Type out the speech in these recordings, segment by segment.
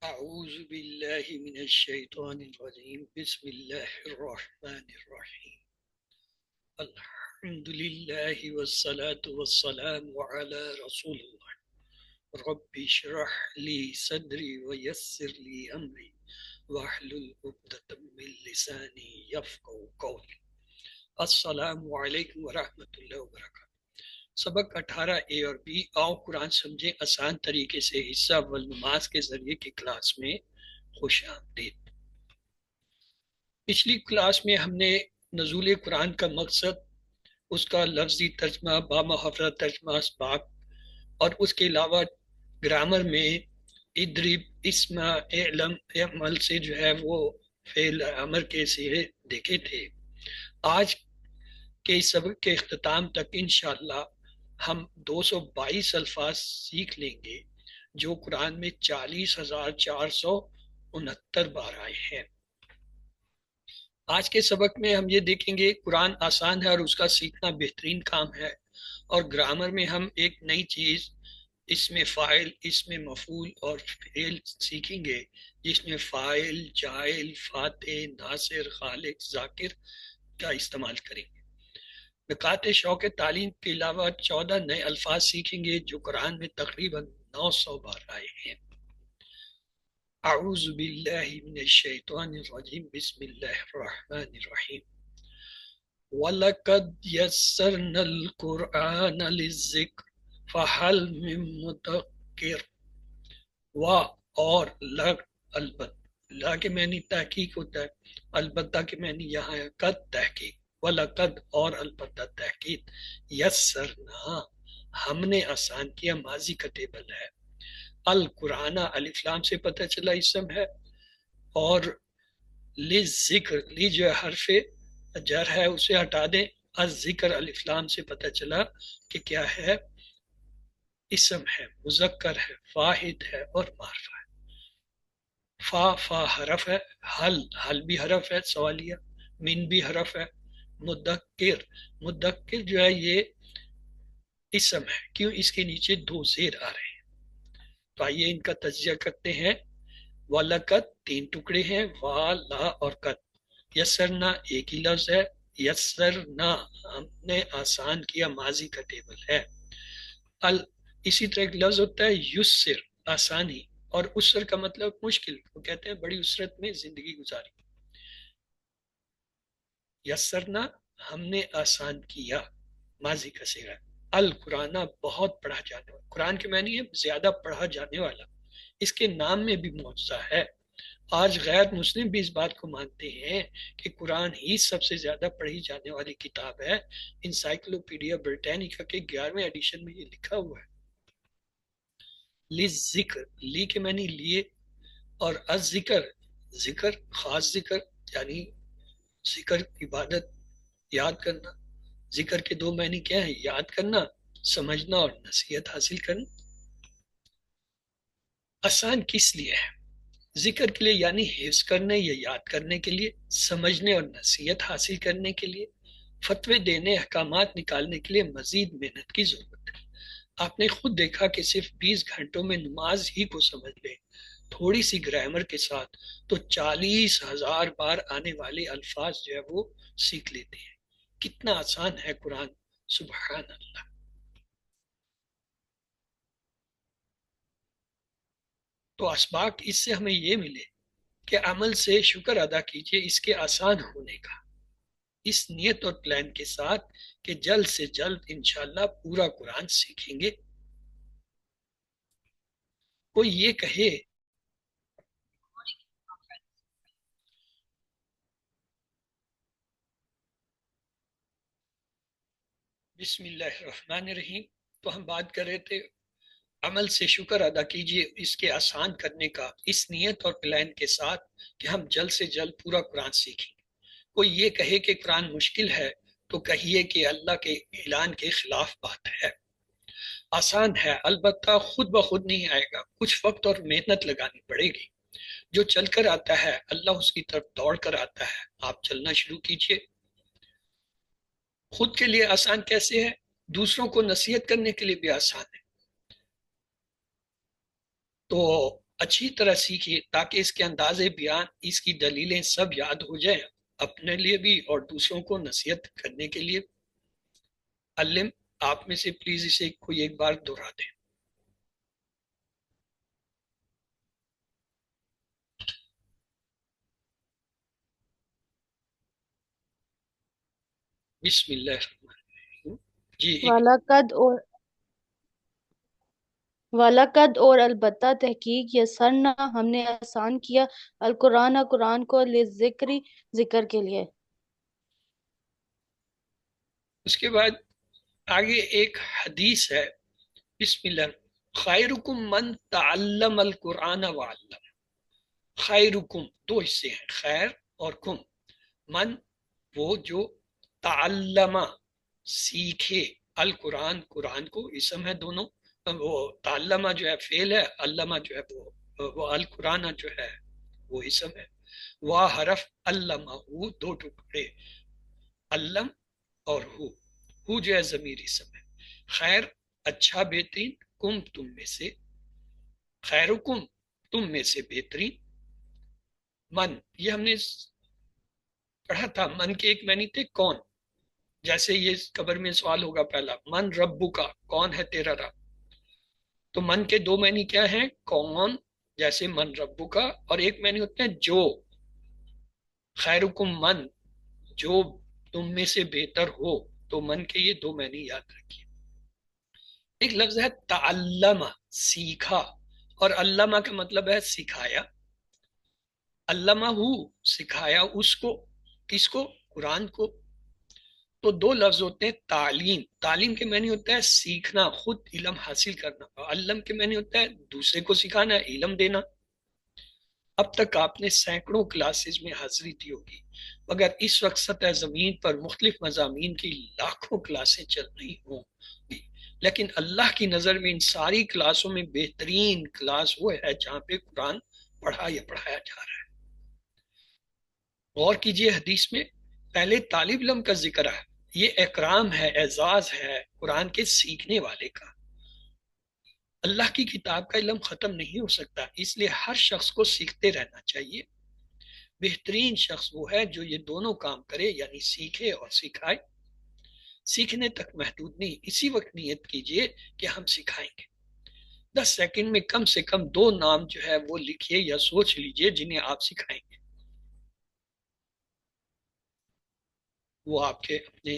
أعوذ بالله من الشيطان الرجيم بسم الله الرحمن الرحيم الحمد لله والصلاة والسلام على رسول الله رب اشرح لي صدري ويسر لي أمري واحلل عقدة من لساني يفقهوا قولي السلام علیکم ورحمۃ اللہ وبرکاتہ۔ سبق 18A اور B آؤ قرآن سمجھیں آسان طریقے سے حصہ والنماز کے ذریعے کی کلاس میں خوش آمدید۔ پچھلی کلاس میں ہم نے نزول قرآن کا مقصد، اس کا لفظی ترجمہ، بامحاورہ ترجمہ، اسباق اور اس کے علاوہ گرامر میں ادرب، اسمع، اعلم، اعمل سے جو ہے وہ فعل امر کے صیغے دیکھے تھے۔ آج کے سبق کے اختتام تک انشاءاللہ ہم 222 الفاظ سیکھ لیں گے جو قرآن میں 40,469 بار آئے ہیں۔ آج کے سبق میں ہم یہ دیکھیں گے قرآن آسان ہے اور اس کا سیکھنا بہترین کام ہے، اور گرامر میں ہم ایک نئی چیز اسم فاعل، اسم مفعول اور فعل سیکھیں گے، جس میں فاعل، جاعل، فاتح، ناصر، خالق، ذاکر کا استعمال کریں گے۔ نکات شوق تعلیم کے علاوہ 14 نئے الفاظ سیکھیں گے جو قرآن میں تقریباً 900 بار آئے ہیں۔ اعوذ باللہ من الشیطان الرجیم بسم اللہ الرحمن الرحیم وَلَقَدْ يَسَّرْنَا الْقُرْآنَ لِلذِّكْرِ فَهَلْ مِن مُّدَّكِرٍ۔ وا اور لگ، البتہ، لا کے معنی تحقیق ہوتا ہے، البتہ کے معنی یہاں ہے قد تحقیق، وَلَقَدْ اور البتہ تحقیق، یسرنا ہم نے آسان کیا، ماضی کا ٹیبل ہے۔ القرآن الف لام سے پتہ چلا اسم ہے، اور للذکر، لی جو ہے حرف جر ہے اسے ہٹا دیں، الذکر الف لام سے پتہ چلا کہ کیا ہے، اسم ہے، مذکر ہے، واحد ہے اور معرفہ ہے۔ فا حرف ہے، حل بھی حرف ہے سوالیہ، من بھی حرف ہے، مدکر جو ہے یہ اسم ہے، کیوں؟ اس کے نیچے 2 زیر آ رہے ہیں۔ تو آئیے ان کا تجزیہ کرتے ہیں۔ وَلَقَدْ 3 ٹکڑے ہیں، وا، لا اور قد۔ یسرنا ایک ہی لفظ ہے، یسرنا ہم نے آسان کیا، ماضی کا ٹیبل ہے۔ اسی طرح ایک لفظ ہوتا ہے یسر، آسانی، اور اسر کا مطلب مشکل، وہ کہتے ہیں بڑی اسرت میں زندگی گزاری۔ یسرنا ہم نے آسان کیا، ماضی کا صیغہ۔ القرآن بہت پڑھا جانے والا، قرآن کے معنی ہے زیادہ پڑھا جانے والا، اس کے نام میں بھی معجزہ ہے۔ آج غیر مسلم بھی اس بات کو مانتے ہیں کہ قرآن ہی سب سے زیادہ پڑھی جانے والی کتاب ہے۔ انسائکلوپیڈیا برٹینیکا کے 11ویں ایڈیشن میں یہ لکھا ہوا ہے۔ لِلذکر، لی کے معنی لیے، اور الذکر ذکر، خاص ذکر، یعنی ذکر عبادت، یاد کرنا۔ ذکر کے 2 معنی کیا ہیں؟ یاد کرنا، سمجھنا اور نصیحت حاصل کرنا۔ آسان کس لیے ہے؟ ذکر کے لیے یعنی حفظ کرنے یا یاد کرنے کے لیے، سمجھنے اور نصیحت حاصل کرنے کے لیے، فتوے دینے، احکامات نکالنے کے لیے مزید محنت کی ضرورت ہے۔ آپ نے خود دیکھا کہ صرف 20 گھنٹوں میں نماز ہی کو سمجھ لیں تھوڑی سی گرامر کے ساتھ تو 40,000 بار آنے والے الفاظ جو ہے وہ سیکھ لیتے ہیں۔ کتنا آسان ہے قرآن، سبحان اللہ۔ تو اسباق اس سے ہمیں یہ ملے کہ عمل سے شکر ادا کیجئے اس کے آسان ہونے کا، اس نیت اور پلان کے ساتھ کہ جلد سے جلد انشاءاللہ پورا قرآن سیکھیں گے۔ کوئی یہ کہے بسم اللہ الرحمن الرحیم، تو ہم بات کر رہے تھے عمل سے شکر ادا کیجئے اس کے آسان کرنے کا، اس نیت اور پلان کے ساتھ کہ ہم جلد سے جلد پورا قرآن سیکھیں۔ کوئی یہ کہے کہ قرآن مشکل ہے تو کہیے کہ اللہ کے اعلان کے خلاف بات ہے۔ آسان ہے، البتہ خود بخود نہیں آئے گا، کچھ وقت اور محنت لگانی پڑے گی۔ جو چل کر آتا ہے اللہ اس کی طرف دوڑ کر آتا ہے، آپ چلنا شروع کیجئے۔ خود کے لیے آسان کیسے ہے؟ دوسروں کو نصیحت کرنے کے لیے بھی آسان ہے۔ تو اچھی طرح سیکھیے تاکہ اس کے انداز بیان، اس کی دلیلیں سب یاد ہو جائیں، اپنے لیے بھی اور دوسروں کو نصیحت کرنے کے لیے۔ علم، آپ میں سے پلیز اسے کوئی ایک بار دہرا دیں۔ بسم اللہ الرحمن الرحیم۔ جی وَلَقَدْ اور البتہ تحقیق یسرنا ہم نے آسان کیا قرآن کو للذکر ذکر کے لیے۔ اس کے بعد آگے ایک حدیث ہے، بسم اللہ، خیرکم من تعلم القرآن وعلم۔ خیرکم دو حصے ہیں، خیر اور کم۔ من وہ جو تعلم سیکھے، القرآن قرآن کو، اسم ہے دونوں، وہ تعلمہ جو ہے فعل ہے، علامہ جو ہے وہ القرآن جو ہے وہ اسم ہے۔ وہ حرف علمہ دو ٹکڑے، علم اور ہو جو ہے ضمیر اسم ہے۔ خیر اچھا بہترین، کم تم میں سے، خیرکم تم میں سے بہترین۔ من یہ ہم نے پڑھا تھا، من کے ایک معنی تھے کون، جیسے یہ قبر میں سوال ہوگا پہلا، من ربو کا، کون ہے تیرا رب؟ تو من کے دو معنی کیا ہیں، کون جیسے من ربو کا، اور ایک معنی ہوتے ہیں جو، خیرکم من جو تم میں سے بہتر ہو، تو من کے یہ دو معنی یاد رکھیے۔ ایک لفظ ہے تعلم، سیکھا، اور علامہ کا مطلب ہے سکھایا۔ علامہ سکھایا اس کو، کس کو؟ قرآن کو۔ تو دو لفظ ہوتے ہیں، تعلیم، تعلیم کے معنی ہوتا ہے سیکھنا، خود علم حاصل کرنا، اور علم کے معنی ہوتا ہے دوسرے کو سکھانا، علم دینا۔ اب تک آپ نے سینکڑوں کلاسز میں حاضری دی ہوگی، مگر اس وقت سطح زمین پر مختلف مضامین کی لاکھوں کلاسیں چل رہی ہوں گی، لیکن اللہ کی نظر میں ان ساری کلاسوں میں بہترین کلاس وہ ہے جہاں پہ قرآن پڑھا یا پڑھایا جا رہا ہے۔ غور کیجئے، حدیث میں پہلے طالب علم کا ذکر ہے، یہ اکرام ہے، اعزاز ہے قرآن کے سیکھنے والے کا۔ اللہ کی کتاب کا علم ختم نہیں ہو سکتا، اس لیے ہر شخص کو سیکھتے رہنا چاہیے۔ بہترین شخص وہ ہے جو یہ دونوں کام کرے، یعنی سیکھے اور سکھائے۔ سیکھنے تک محدود نہیں، اسی وقت نیت کیجئے کہ ہم سکھائیں گے۔ 10 سیکنڈ میں کم سے کم 2 نام جو ہے وہ لکھیے یا سوچ لیجئے جنہیں آپ سکھائیں گے۔ وہ آپ کے اپنے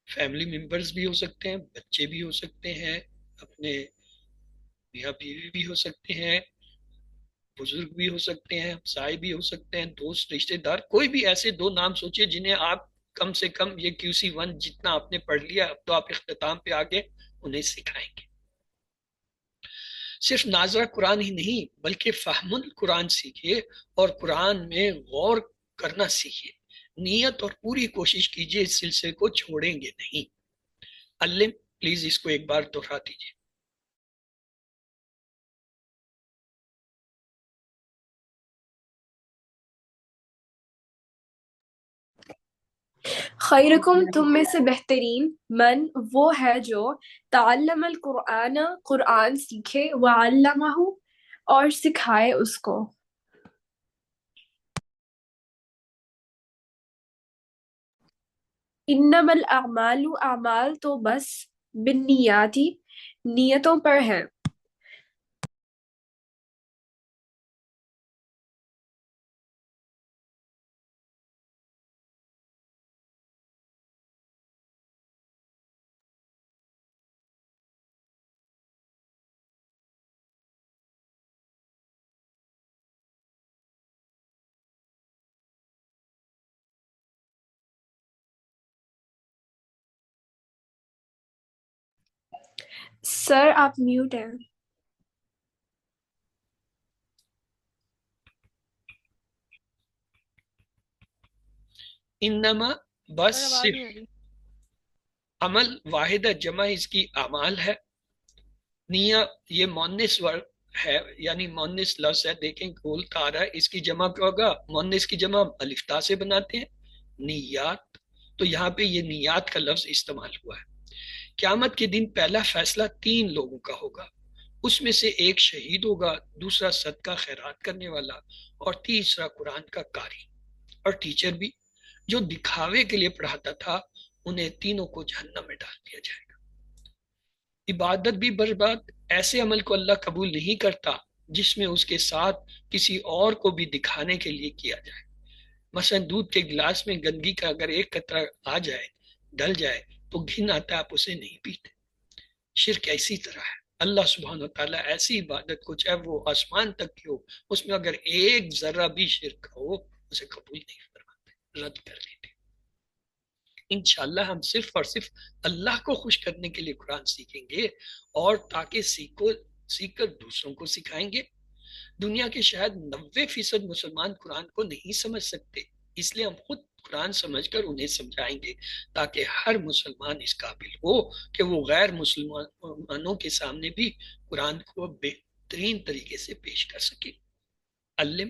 فیملی ممبرز بھی ہو سکتے ہیں، بچے بھی ہو سکتے ہیں، اپنے میاں بیوی بھی ہو سکتے ہیں، بزرگ بھی ہو سکتے ہیں، ہمسائے بھی ہو سکتے ہیں، دوست رشتہ دار، کوئی بھی ایسے 2 نام سوچے جنہیں آپ کم سے کم یہ QC1 جتنا آپ نے پڑھ لیا، اب تو آپ اختتام پہ آگے انہیں سکھائیں گے۔ صرف ناظرہ قرآن ہی نہیں بلکہ فہم القرآن سیکھیے اور قرآن میں غور کرنا سیکھیے۔ نیت اور پوری کوشش کیجئے اس سلسلے کو چھوڑیں گے نہیں۔ علم پلیز اس کو ایک بار دہرا دیجئے۔ خیرکم تم میں سے بہترین، من وہ ہے جو تعلم القرآن قرآن سیکھے، وعلمہ اور سکھائے اس کو۔ انما الاعمال اعمال تو بس بالنیاتی نیتوں پر ہیں۔ سر آپ میوٹ ہیں۔ انما بس صرف، عمل واحد ہے، جمع اس کی اعمال ہے۔ نیا یہ مونس ورڈ ہے، یعنی مونس لفظ ہے، دیکھیں گول کا آ رہا ہے، اس کی جمع کیا ہوگا؟ مونس کی جمع الف تا سے بناتے ہیں، نیات، تو یہاں پہ یہ نیات کا لفظ استعمال ہوا ہے۔ قیامت کے دن پہلا فیصلہ 3 لوگوں کا ہوگا، اس میں سے ایک شہید ہوگا، دوسرا صدقہ خیرات کرنے والا، اور تیسرا قرآن کا قاری اور ٹیچر بھی جو دکھاوے کے لیے پڑھاتا تھا، انہیں تینوں کو جہنم میں ڈال دیا جائے گا۔ عبادت بھی برباد، ایسے عمل کو اللہ قبول نہیں کرتا جس میں اس کے ساتھ کسی اور کو بھی دکھانے کے لیے کیا جائے۔ مثلا دودھ کے گلاس میں گندگی کا اگر ایک قطرہ آ جائے، ڈل جائے، تو گھن آتا ہے، آپ اسے نہیں پیتے۔ شرک اسی طرح ہے۔ اللہ سبحانہ وتعالیٰ ایسی عبادت کو، چاہے وہ آسمان تک کی ہو، اس میں اگر ایک ذرہ بھی شرک ہو، اسے قبول نہیں فرماتے، رد کر دیتے۔ انشاءاللہ ہم صرف اور صرف اللہ کو خوش کرنے کے لیے قرآن سیکھیں گے، اور تاکہ سیکھ کر دوسروں کو سکھائیں گے۔ دنیا کے شاید 90% مسلمان قرآن کو نہیں سمجھ سکتے، اس لیے ہم خود قرآن سمجھ کر انہیں سمجھائیں گے، تاکہ ہر مسلمان اس قابل ہو کہ وہ غیر مسلمانوں کے سامنے بھی قرآن کو بہترین طریقے سے پیش کر سکے۔ علم،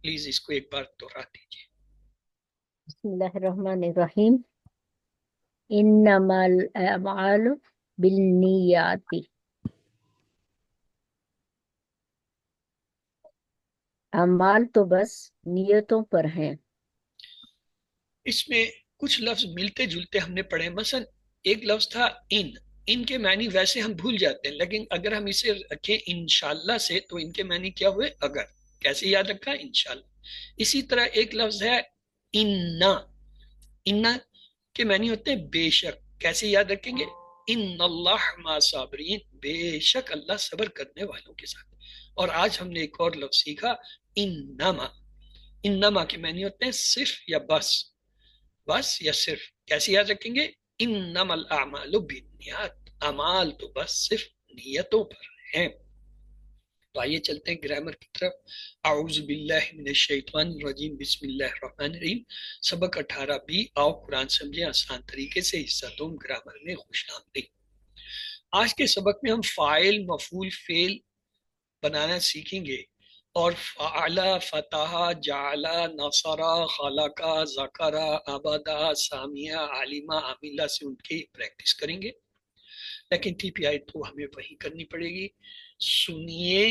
پلیز اس کو ایک بار دوہرا دیجیے۔ بسم اللہ الرحمن الرحیم۔ انما الاعمال بالنیات، اعمال تو بس نیتوں پر ہیں۔ اس میں کچھ لفظ ملتے جلتے ہم نے پڑھے، مثلا ایک لفظ تھا ان کے معنی ویسے ہم بھول جاتے ہیں، لیکن اگر ہم اسے رکھیں انشاءاللہ سے تو ان کے معنی کیا ہوئے؟ اگر۔ کیسے یاد رکھا؟ انشاءاللہ۔ اسی طرح ایک لفظ ہے انا کے معنی ہوتے ہیں بے شک۔ کیسے یاد رکھیں گے؟ ان اللہ مع صابرین، بے شک اللہ صبر کرنے والوں کے ساتھ۔ اور آج ہم نے ایک اور لفظ سیکھا، انما کے معنی ہوتے ہیں صرف یا بس، بس یا صرف۔ کیسے یاد رکھیں گے؟ انما الاعمال بالنیات، اعمال تو بس صرف نیتوں پر ہیں۔ تو آئیے چلتے ہیں گرامر کی طرف۔ اعوذ باللہ من الشیطان الرجیم، بسم اللہ الرحمن الرحیم۔ سبق 18 آؤ قرآن سمجھیں آسان طریقے سے، حصہ دوم گرامر میں خوش آمدید۔ آج کے سبق میں ہم فاعل، مفعول، فعل بنانا سیکھیں گے، اور فعلا، فتح، جعلا، نصرا، خلقا، ذکرا، عبدا، سامیہ، عالمہ، عاملہ سے ان کی پریکٹس کریں گے۔ لیکن ٹی پی آئی تو ہمیں وہی کرنی پڑے گی۔ سنیے،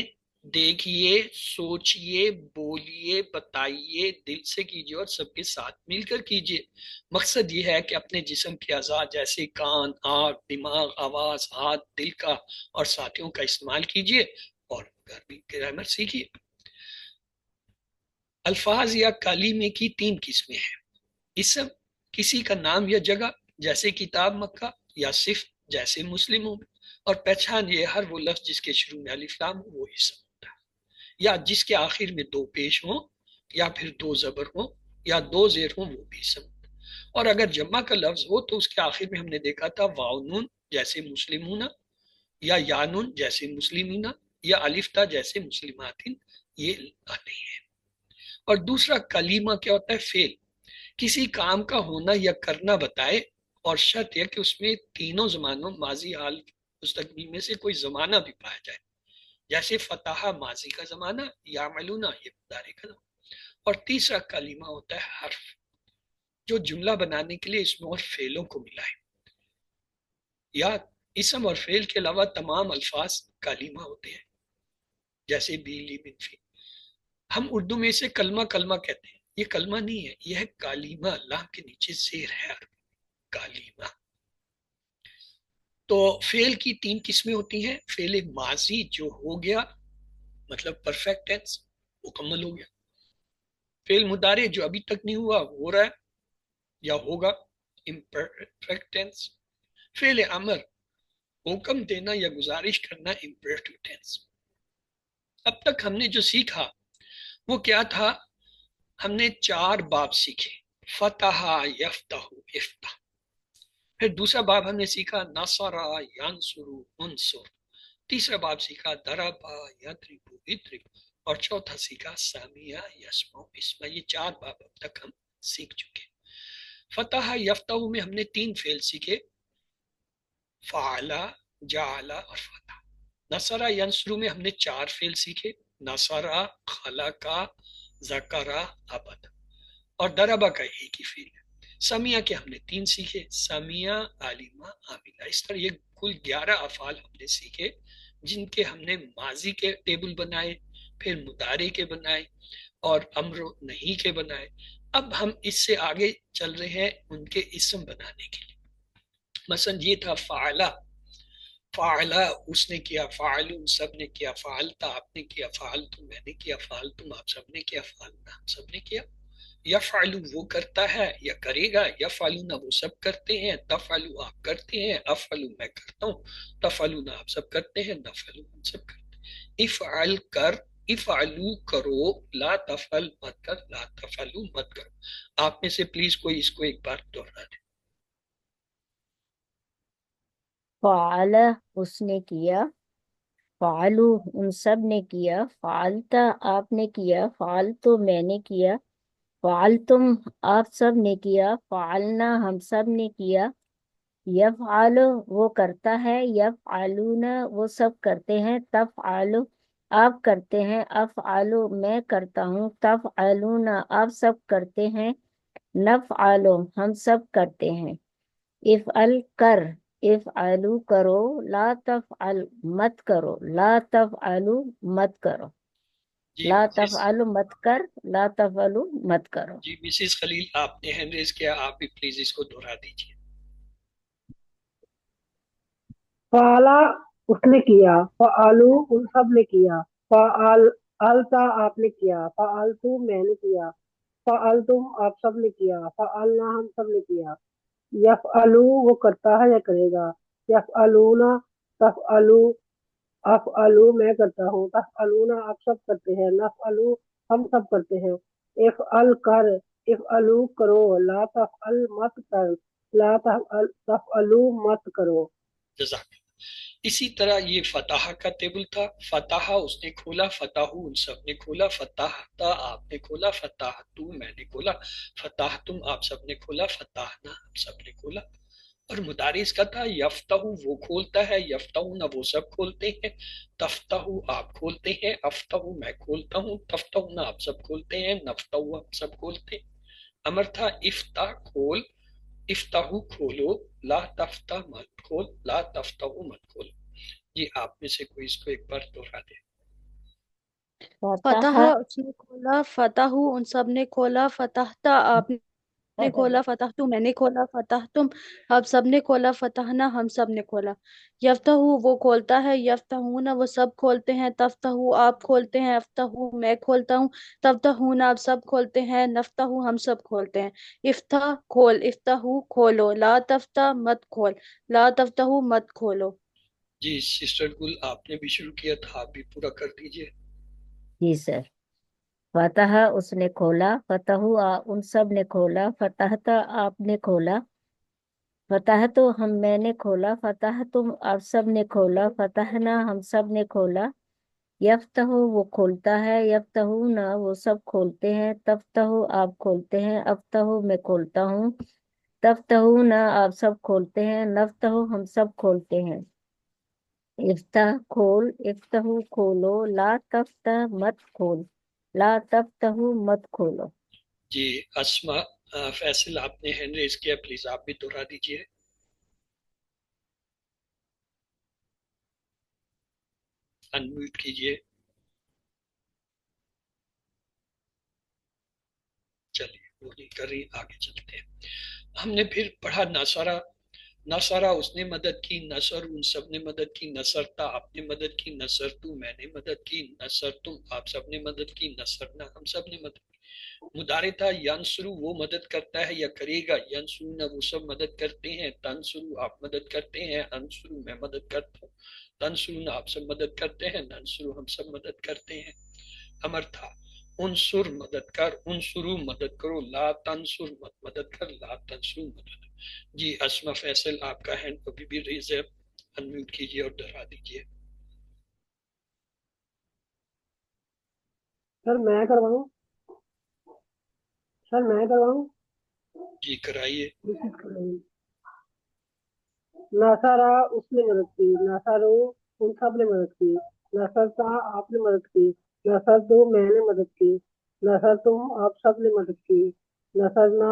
دیکھیے، سوچیے، بولیے، بتائیے، دل سے کیجیے اور سب کے ساتھ مل کر کیجیے۔ مقصد یہ ہے کہ اپنے جسم کے اعضاء جیسے کان، آنکھ، دماغ، آواز، ہاتھ، دل کا اور ساتھیوں کا استعمال کیجیے، اور گھر بھی گرامر سیکھیے۔ الفاظ یا کلیمے کی 3 قسمیں ہیں۔ اسم، کسی کا نام یا جگہ جیسے کتاب مکہ، یا صفت جیسے مسلموں میں، اور پہچان یہ ہر وہ لفظ جس کے شروع میں الف لام ہو وہ اسم ہوتا ہے، یا جس کے آخر میں 2 پیش ہوں، یا پھر 2 زبر ہوں، یا 2 زیر ہوں، وہ بھی اسم ہوتا ہے۔ اور اگر جمع کا لفظ ہو تو اس کے آخر میں ہم نے دیکھا تھا واو نون جیسے مسلمون، یا یا نون جیسے مسلمین، یا الف تا جیسے مسلماتن، یہ آتے ہیں۔ اور دوسرا کلیمہ کیا ہوتا ہے؟ فعل، کسی کام کا ہونا یا کرنا بتائے، اور شرط یہ کہ اس میں تینوں زمانوں، ماضی، حال، مستقبل میں سے کوئی زمانہ بھی پایا جائے، جیسے فتح ماضی کا زمانہ، یعملون یہ مضارع کا زمانہ۔ اور تیسرا کلیمہ ہوتا ہے حرف، جو جملہ بنانے کے لیے اسم اور فعلوں کو ملا ہے، یا اسم اور فعل کے علاوہ تمام الفاظ کلیمہ ہوتے ہیں، جیسے بیلی، منفی۔ ہم اردو میں اسے کلمہ کلمہ کہتے ہیں، یہ کلمہ نہیں ہے، یہ ہے کالیمہ، لام کے نیچے زیر ہے، کالیمہ۔ تو فعل کی 3 قسمیں ہوتی ہیں۔ فعل ماضی جو ہو گیا، مطلب پرفیکٹ ٹینس، مکمل ہو گیا۔ فعل مضارع جو ابھی تک نہیں ہوا، ہو رہا ہے یا ہوگا، امپرفیکٹ ٹینس۔ فعل امر، حکم دینا یا گزارش کرنا، امپریٹو ٹینس۔ اب تک ہم نے جو سیکھا وہ کیا تھا؟ ہم نے 4 باب سیکھے، فتح، یفتح، افتح۔ پھر دوسرا باب ہم نے سیکھا نصر، ینصر، انصر۔ تیسرا باب سیکھا ضرب، یضرب، اضرب۔ اور چوتھا سیکھا سمیع، یسمع، اسمع۔ یہ 4 باب اب تک ہم سیکھ چکے۔ فتح یفتح میں ہم نے 3 فعل سیکھے، فعل، جعل اور فتح۔ نصر ینصر میں ہم نے 4 فعل سیکھے، نصر، خلق، ذکر، عبد۔ اور ضربہ کا ایک ہی فعل ہے۔ سمیہ کے ہم نے 3 سیکھے، سمیہ، عالمہ، عاملہ، اس طرح یہ کل 11 افعال ہم نے سیکھے جن کے ہم نے ماضی کے ٹیبل بنائے، پھر مضارع کے بنائے اور امر و نہیں کے بنائے۔ اب ہم اس سے آگے چل رہے ہیں ان کے اسم بنانے کے لیے۔ مثلا یہ تھا فعلا، فعلا اس نے کیا، فعلون سب نے کیا، فعلتا آپ نے کیا، فعلتم میں نے کیا، فعلتم آپ سب نے کیا، فعلنا ہم سب نے کیا۔ یفعلو وہ کرتا ہے یا کرے گا، یفعلون وہ سب کرتے ہیں، تفعلو آپ کرتے ہیں، افعلو میں کرتا ہوں، تفعلون آپ سب کرتے ہیں، نفعلو ہم سب کرتے ہیں۔ افعل کر، افعلو کرو، لا تفعل مت کر، لا تفعلو مت کرو۔ آپ میں سے پلیز کوئی اس کو ایک بار دوہرا دے۔ فعل اس نے کیا، فعلو ان سب نے کیا، فعلتا آپ نے کیا، فعلتو میں نے کیا، فعلتم آپ سب نے کیا، فعلنا ہم سب نے کیا، یفعل وہ کرتا ہے، یفعلون وہ سب کرتے ہیں، تفعل آپ کرتے ہیں، افعل میں کرتا ہوں، تفعلون آپ سب کرتے ہیں، نفعل ہم سب کرتے ہیں، افعل کر، افعلو کرو، لا تفعل مت کرو، لا تفعلو مت کرو، جی لا مسز، تفعلو مت کر، لا تفعلو مت کرو۔ جی مسز خلیل آپ نے ہینڈ ریز کیا، آپ بھی پلیز اس کو دہرا دیجیے۔ فعلا اس نے کیا، فعلو ان سب نے کیا، فعلتا آپ نے کیا، فعلتو میں نے کیا، فعلتم آپ سب نے کیا، فعلنا ہم سب نے کیا، یفعلو وہ کرتا ہے یا کرے گا، یفعلون تفعلو افعلو میں کرتا ہوں، تفعلون آپ سب کرتے ہیں، نفعلو ہم سب کرتے ہیں، افعل کر، افعلو کرو، لا تفعل مت کر، لا تفعلو مت کرو۔ جزاک اللہ۔ اسی طرح یہ فتح کا ٹیبل تھا، فتح اس نے کھولا، فتح ان سب نے کھولا، فتح آپ نے کھولا، فتح میں نے کھولا، فتح تم آپ سب نے کھولا، فتحنا ہم سب نے کھولا۔ اور مدارس کا تھا یفتح وہ کھولتا ہے، یفتحون وہ سب کھولتے ہیں، تفتح آپ کھولتے ہیں، افتح میں کھولتا ہوں، تفتحون آپ سب کھولتے ہیں، نفتح ہم سب کھولتے ہیں۔ امر تھا افتح کھول، افتحو کھولو، لا تفتح مت کھول، لا تفتحو مت کھول۔ جی آپ میں سے کوئی اس کو ایک بار دوہرا دے۔ فتح فتح اس نے کھولا، فتح ان سب نے کھولا، فتحتا آپ نے کھولا، فتح میں نے کھولا، فتح تم آپ سب نے کھولا، فتحنا ہم سب نے کھولا۔ یفتح وہ کھولتا ہے، یفتحون وہ سب کھولتے ہیں، تفتح آپ کھولتے ہیں، افتح میں کھولتا ہوں، تفتحون آپ سب کھولتے ہیں، نفتح ہم سب کھولتے ہیں۔ افتح کھول، افتح کھولو، لا تفتح مت کھول، لا تفتح مت کھولو۔ جی سسٹر گل آپ نے بھی شروع کیا تھا، آپ بھی پورا کر دیجئے۔ جی سر۔ فتح اس نے کھولا، فتح ان سب نے کھولا، فتحتا آپ نے کھولا، فتح تو میں نے کھولا، فتح تم آپ سب نے کھولا، فتحنا ہم سب نے کھولا، یفتح وہ کھولتا ہے، یفتحون وہ سب کھولتے ہیں، تفتح آپ کھولتے ہیں، افتح میں کھولتا ہوں، تفتحون آپ سب کھولتے ہیں، نفتح ہم سب کھولتے ہیں، افتح کھول، افتح کھولو، لا تفتح مت کھول، لا تفتح مت کھولو۔ جی اسما فیصل آپ نے ہینڈ ریز کیا، پلیز آپ بھی دوہرا دیجئے۔ انمیوٹ کیجئے۔ چلیے وہ نہیں کر رہی، آگے چلتے ہیں۔ ہم نے پھر پڑھا نصرہ، نصرہ اس نے مدد کی، نصر ان سب نے مدد کی، نصرتا آپ نے مدد کی، نصرتو میں نے مدد کی، نصرتم آپ سب نے مدد کی، نصرنا ہم سب نے مدد کی۔ مضارع تھا ینصرو وہ مدد کرتا ہے یا کرے گا، ینصرون وہ سب مدد کرتے ہیں، تنصرو آپ مدد کرتے ہیں، انصرو میں مدد کرتا ہوں، تنصرون آپ سب مدد کرتے ہیں، ننصرو ہم سب مدد کرتے ہیں۔ امر تھا انصر مدد کر، انصرو مدد کرو، لا تنصر مت مدد کر، لا تنصرو مدد۔ جی اسما فیصل آپ کا ہینڈ ابھی بھی ریز ہے، انمیوٹ کیجئے اور دہرا دیجئے۔ سر میں کرواؤں، سر میں کرواؤں۔ جی کرائیے۔ ناصرہ اس نے مدد کی، ناصرو ان سب نے مدد کی، ناصرتا آپ نے مدد کی، ناصرتو میں نے مدد کی، ناصرتم آپ سب نے مدد کی، ناصرنا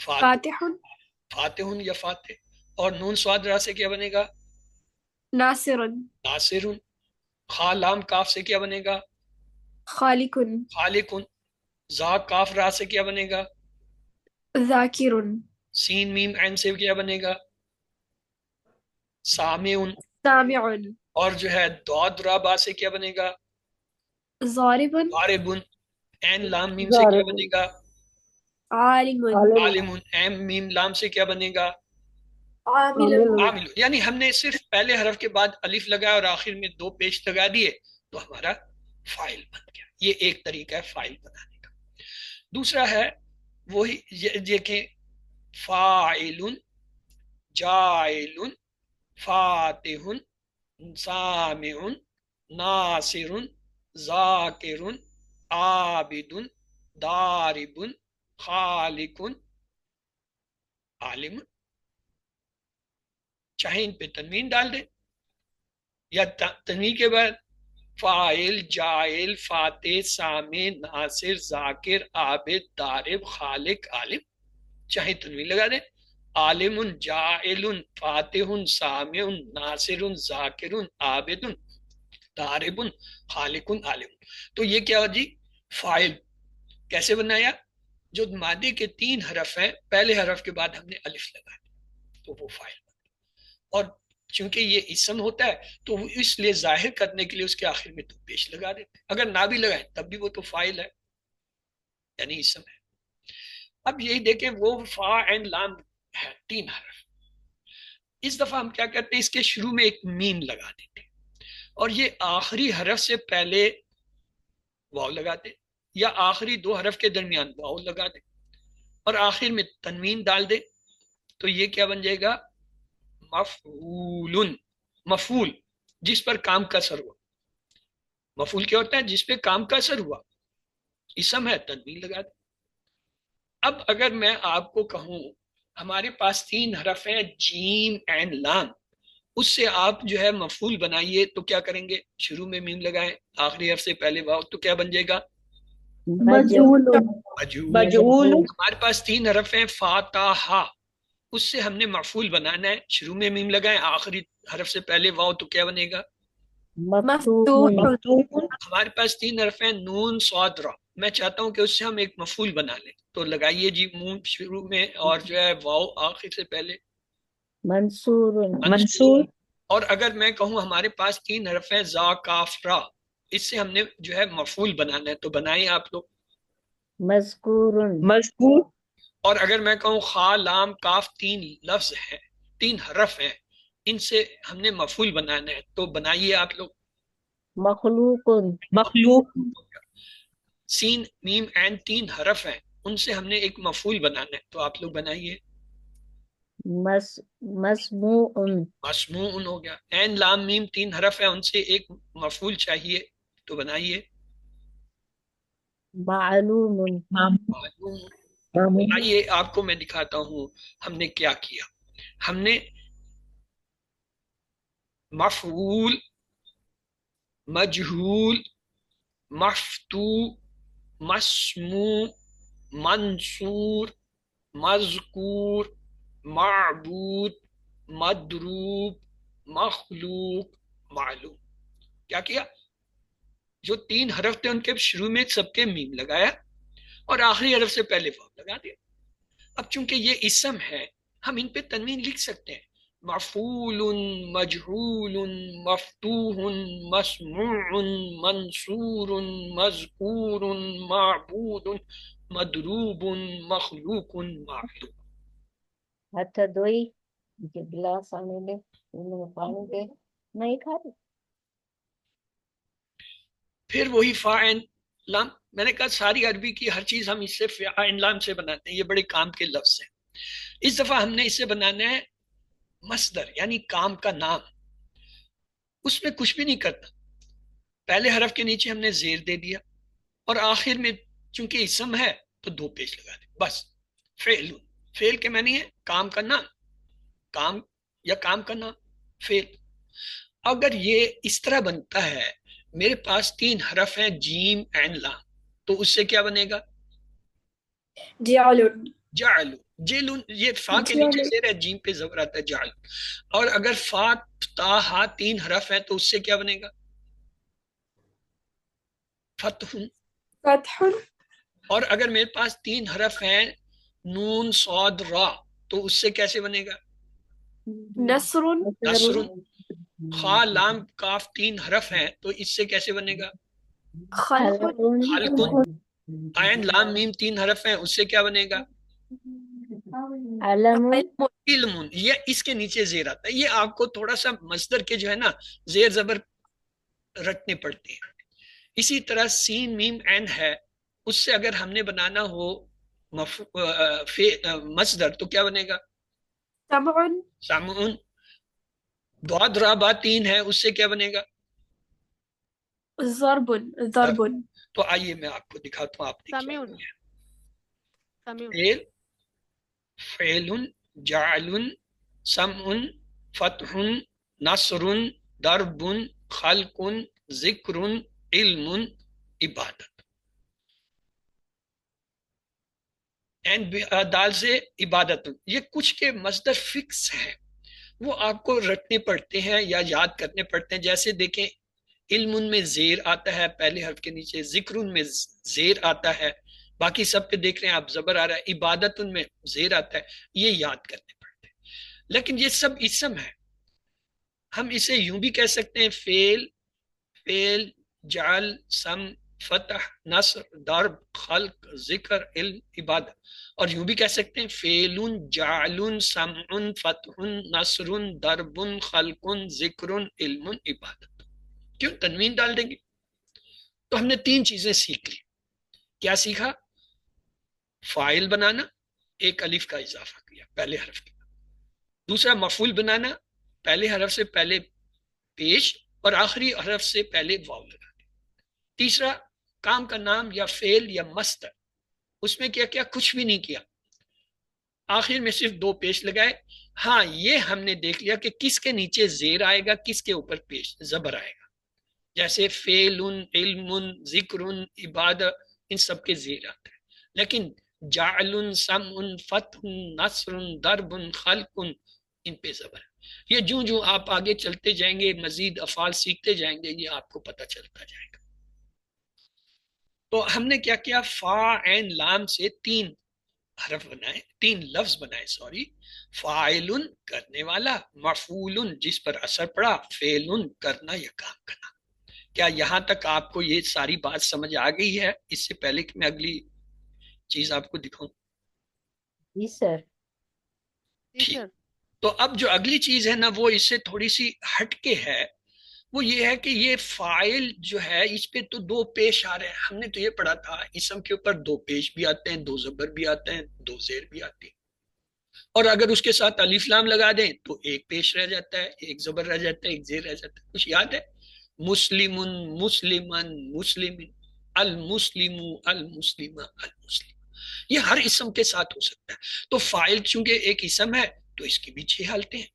فاتح فاتح یا فاتح. اور نون صاد را سے کیا بنے گا؟ ناصر ناصر. خا لام کاف سے کیا بنے گا؟ خالق خالق. زا کاف را سے کیا بنے گا؟ ذاکر سین میم عین سے کیا بنے گا؟ سامع. سامع اور جو ہے داد را با سے کیا بنے گا؟ ضارب ضارب. عین لام میم سے کیا بنے گا؟ عالم عالم عالم. عین میم لام سے کیا بنے گا؟ عامل عامل. یعنی ہم نے صرف پہلے حرف کے بعد الف لگایا اور آخر میں دو پیش لگا دیے تو ہمارا فاعل بن گیا. یہ ایک طریقہ ہے فاعل بنانے کا. دوسرا ہے وہی دیکھیں فاعل جاعل فاتح سامع ناصر ذاکر عابد ضارب خالق عالم. چاہے ان پہ تنوین ڈال دیں یا تنوین کے بعد فاعل جاعل فاتح سامع ناصر ذاکر عابد ضارب خالق عالم، چاہے تنوین لگا دیں. عالم جاعل فاتح سامع ناصر ذاکر عابد ضارب خالق عالم. تو یہ کیا ہو جی؟ فاعل. کیسے بنایا؟ جو مادے کے 3 حرف ہیں پہلے حرف کے بعد ہم نے الف لگا دیا تو وہ فاعل. اور چونکہ یہ اسم ہوتا ہے تو وہ اس لیے ظاہر کرنے کے لیے اس کے آخر میں تو پیش لگا دیتے. اگر نہ بھی لگائیں تب بھی وہ تو فاعل ہے یعنی اسم ہے. اب یہی دیکھیں وہ فا عین لام ہے 3 حرف. اس دفعہ ہم کیا کرتے ہیں؟ اس کے شروع میں ایک میم لگا دیتے اور یہ آخری حرف سے پہلے واو لگاتے یا آخری 2 حرف کے درمیان واو لگا دیں اور آخر میں تنوین ڈال دیں تو یہ کیا بن جائے گا؟ مفعول. مفعول جس پر کام کا اثر ہوا. مفعول کیا ہوتا ہے؟ جس پہ کام کا اثر ہوا. اسم ہے تنوین لگا دیں. اب اگر میں آپ کو کہوں ہمارے پاس 3 حرف ہیں جیم عین لام، اس سے آپ جو ہے مفعول بنائیے تو کیا کریں گے؟ شروع میں میم لگائیں آخری حرف سے پہلے واو تو کیا بن جائے گا؟ مجہول مجہول. ہمارے پاس 3 حرف ہیں فاتح، اس سے ہم نے مفعول بنانا ہے، شروع میں میم لگائیں آخری حرف سے پہلے واو تو کیا بنے گا؟ مفتوح ہمارے پاس 3 حرف ہیں نون صاد را، میں چاہتا ہوں کہ اس سے ہم ایک مفعول بنا لیں تو لگائیے جی مون شروع میں اور جو ہے واو آخر سے پہلے منصور. اور اگر میں کہوں ہمارے پاس 3 حرف ہیں زا کاف را، اس سے ہم نے جو ہے مفعول بنانا ہے تو بنائیں آپ لوگ. مذکور. اور اگر میں کہوں خا لام کاف 3 لفظ ہیں 3 حرف ہیں ان سے ہم نے مفعول بنانا ہے تو بنائیے آپ لوگ. مخلوق. سین میم عین 3 حرف ہیں ان سے ہم نے ایک مفعول بنانا ہے تو آپ لوگ بنائیے. مسموع. مسموع ہو گیا. عین لام میم 3 حرف ہیں ان سے ایک مفعول چاہیے تو بنائیے. معلوم. آئیے آپ کو میں دکھاتا ہوں ہم نے کیا کیا. ہم نے مفعول مجہول مفتوح مسموع منصور مذکور معبود مدروب مخلوق معلوم. کیا کیا؟ جو 3 حرف تھے ان کے شروع میں سب کے میم لگایا اور آخری حرف سے پہلے واو لگا دیا. اب چونکہ یہ اسم ہے ہم ان پہ تنوین لکھ سکتے ہیں. مفعول مجہول مفتوح مسموع منصور مذکور معبود مدروب مخلوق معلوم. ہتھ دوئی گلاس آنے دے پانی دے نہیں کھا رہی. پھر وہی فاعل لام. میں نے کہا ساری عربی کی ہر چیز ہم اس سے فاعل لام سے بناتے ہیں، یہ بڑے کام کے لفظ ہیں. اس دفعہ ہم نے اسے بنانا ہے مصدر یعنی کام کا نام. اس میں کچھ بھی نہیں کرنا، پہلے حرف کے نیچے ہم نے زیر دے دیا اور آخر میں چونکہ اسم ہے تو 2 پیش لگا دیں بس. فعل. فعل کے معنی ہے کام کا نام، کام یا کام کا نام فعل. اگر یہ اس طرح بنتا ہے میرے پاس 3 حرف ہیں جیم عین لام تو اس سے کیا بنے گا؟ جعل جعل جیلن، یہ فا کے نیچے زیر ہے، جیم پہ زبر آتا ہے جعل. اور اگر فا تا ہا 3 حرف ہیں تو اس سے کیا بنے گا؟ فتح. فتح. اور اگر میرے پاس 3 حرف ہیں نون صاد را تو اس سے کیسے بنے گا؟ نصر. نصر. خا لام کاف 3 حرف ہیں تو اس سے کیسے بنے گا؟ خلق. خلق. عین لام میم 3 حرف ہیں اس سے کیا بنے گا؟ علم. علم. یہ اس کے نیچے زیر آتا ہے. یہ آپ کو تھوڑا سا مصدر کے جو ہے نا زیر زبر رٹنے پڑتے ہیں. اسی طرح سین میم عین ہے، اس سے اگر ہم نے بنانا ہو مصدر تو کیا بنے گا؟ سمع. سامعون. ضاد را با 3 ہے اس سے کیا بنے گا؟ ضرب. ضرب. تو آئیے میں آپ کو دکھاتا ہوں. آپ سمیعون. دیکھیے سمیعون. فعل، فعل، جعل، سمع، فتح، نصر، ضرب، خلق، ذکر، علم، عبادت. دال سے عبادت. یہ کچھ کے مصدر فکس ہیں، وہ آپ کو رٹنے پڑتے ہیں یا یاد کرنے پڑتے ہیں. جیسے دیکھیں علم میں زیر آتا ہے پہلے حرف کے نیچے، ذکر میں زیر آتا ہے، باقی سب پہ دیکھ رہے ہیں آپ زبر آ رہا ہے، عبادت میں زیر آتا ہے. یہ یاد کرنے پڑتے ہیں. لیکن یہ سب اسم ہے. ہم اسے یوں بھی کہہ سکتے ہیں فعل، فعل، جعل، سم، فتح، نصر، ضرب، خلق، ذکر، علم، عبادت. اور یوں بھی کہہ سکتے ہیں فعل، جعل، سمع، فتح، نصر، ضرب، خلق، ذکر، علم، عبادت. کیوں تنوین ڈال دیں گے؟ تو ہم نے 3 چیزیں سیکھ لی. کیا سیکھا؟ فاعل بنانا، ایک الف کا اضافہ کیا پہلے حرف کے. دوسرا مفعول بنانا، پہلے حرف سے پہلے پیش اور آخری حرف سے پہلے واو لگا دیا. تیسرا کام کا نام یا فعل یا مصدر، اس میں کیا کیا؟ کچھ بھی نہیں کیا، آخر میں صرف 2 پیش لگائے. ہاں یہ ہم نے دیکھ لیا کہ کس کے نیچے زیر آئے گا، کس کے اوپر پیش زبر آئے گا. جیسے فعل، علم، ذکر، عبادت، ان سب کے زیر آتا ہے. لیکن جعل، سمع، فتح، نصر، ضرب، خلق، ان پہ زبر. یہ جو آپ آگے چلتے جائیں گے مزید افعال سیکھتے جائیں گے یہ آپ کو پتہ چلتا جائے گا. تو ہم نے کیا کیا؟ فا عین لام سے 3 حرف بنائے، 3 لفظ بنائے. فاعل کرنے والا، مفعول جس پر اثر پڑا، فعل کرنا یا کام کرنا. کیا یہاں تک آپ کو یہ ساری بات سمجھ آ گئی ہے؟ اس سے پہلے کہ میں اگلی چیز آپ کو دکھاؤں. جی سر. جی سر. تو اب جو اگلی چیز ہے نا وہ اس سے تھوڑی سی ہٹ کے ہے. وہ یہ ہے کہ یہ فاعل جو ہے اس پہ تو 2 پیش آ رہے ہیں. ہم نے تو یہ پڑھا تھا اسم کے اوپر 2 پیش بھی آتے ہیں، 2 زبر بھی آتے ہیں، 2 زیر بھی آتی ہیں. اور اگر اس کے ساتھ الف لام لگا دیں تو 1 پیش رہ جاتا ہے، 1 زبر رہ جاتا ہے، 1 زیر رہ جاتا ہے. کچھ یاد ہے؟ مسلم، مسلمن، مسلم، المسلم، المسلمہ، المسلم. یہ ہر اسم کے ساتھ ہو سکتا ہے. تو فاعل چونکہ ایک اسم ہے تو اس کی بھی 6 حالتیں ہیں.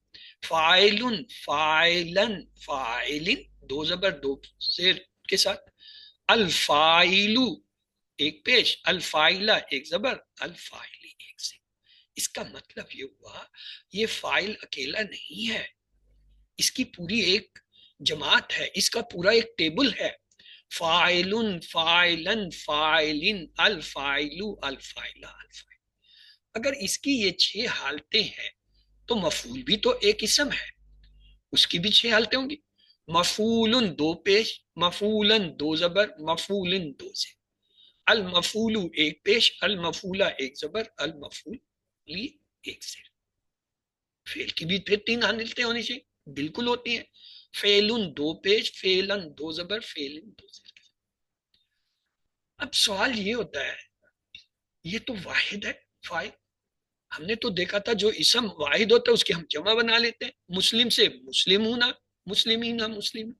فاعل، فاعلن، فاعلن، 2 زبر 2 زیر کے ساتھ. الفاعل 1 پیش، الفاعلہ 1 زبر، الفاعلی 1 زیر. اس کا مطلب یہ ہوا یہ فاعل اکیلا نہیں ہے، اس کی پوری ایک جماعت ہے، اس کا پورا ایک ٹیبل ہے. فاعل، فاعلن، فاعلن، الفاعل، الفاعلہ، الفاعل. اگر اس کی یہ 6 حالتیں ہیں تو مفعول بھی تو ایک اسم ہے، اس کی بھی 6 حالتیں ہوں گی. مفعول 2 پیش، مفعولن 2 زبر، مفعولن 2 زیر. المفعول 1 پیش، المفعولہ 1 زبر، المفعولی 1 زیر. فعل کی بھی پھر 3 حالتیں ہونی چاہیے، بالکل ہوتی ہیں. فعلن 2 پیش، فعلن 2 زبر، فعلن 2 زیر. اب سوال یہ ہوتا ہے یہ تو واحد ہے فاعل. ہم نے تو دیکھا تھا جو اسم واحد ہوتا ہے اس کے ہم جمع بنا لیتے ہیں. مسلم سے مسلمون، مسلمین، مسلم.